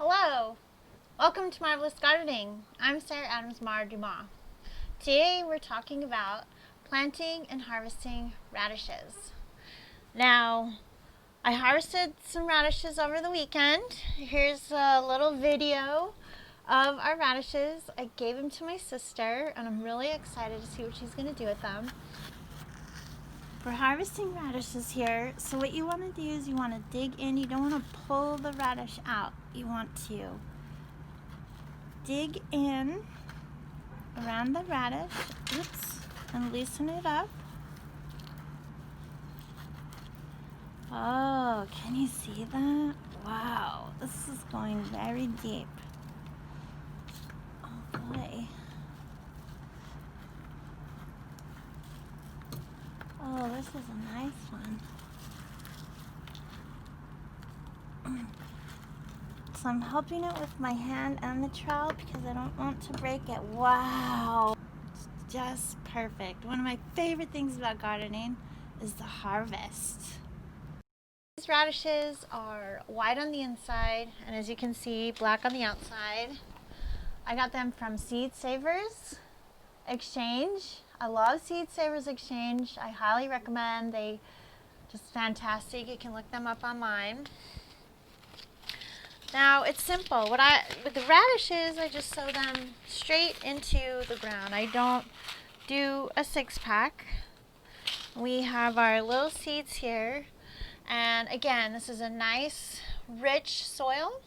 Hello, welcome to Marvelous Gardening. I'm Sarah Adams Dumas. Today we're talking about planting and harvesting radishes. Now, I harvested some radishes over the weekend. Here's a little video of our radishes. I gave them to my sister and I'm really excited to see what she's going to do with them. We're harvesting radishes here, so what you want to do is you want to dig in. You don't want to pull the radish out. You want to dig in around the radish, and loosen it up. Oh, can you see that? Wow, this is going very deep. Oh boy. Oh, this is a nice one. So I'm helping it with my hand and the trowel because I don't want to break it. Wow, it's just perfect. One of my favorite things about gardening is the harvest. These radishes are white on the inside and, as you can see, black on the outside. I got them from Seed Savers Exchange. I love Seed Savers Exchange. I highly recommend. They just fantastic. You can look them up online. Now it's simple. With the radishes, I just sow them straight into the ground. I don't do a 6-pack. We have our little seeds here, and again, this is a nice, rich soil,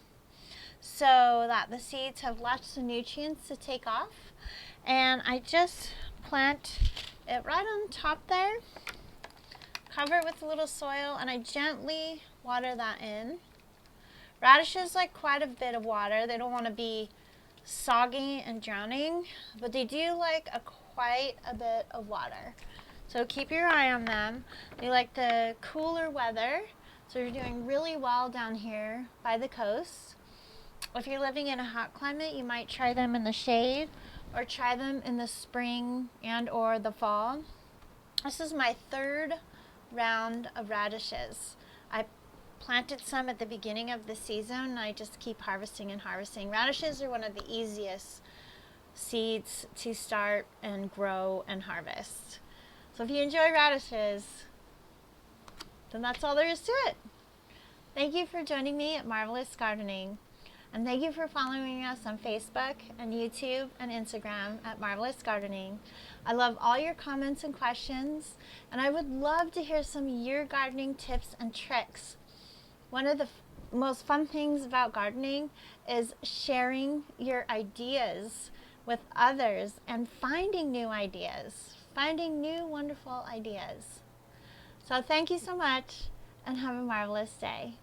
so that the seeds have lots of nutrients to take off. And I just plant it right on top there, cover it with a little soil, and I gently water that in. Radishes like quite a bit of water. They don't want to be soggy and drowning, but they do like quite a bit of water. So keep your eye on them. They like the cooler weather, so you're doing really well down here by the coast. If you're living in a hot climate, you might try them in the shade or try them in the spring and or the fall. This is my third round of radishes. I planted some at the beginning of the season, and I just keep harvesting and harvesting. Radishes are one of the easiest seeds to start and grow and harvest. So if you enjoy radishes, then that's all there is to it. Thank you for joining me at Marvelous Gardening, and thank you for following us on Facebook and YouTube and Instagram at Marvelous Gardening. I love all your comments and questions, and I would love to hear some of your gardening tips and tricks. One of the most fun things about gardening is sharing your ideas with others and finding new ideas, finding new wonderful ideas. So thank you so much and have a marvelous day.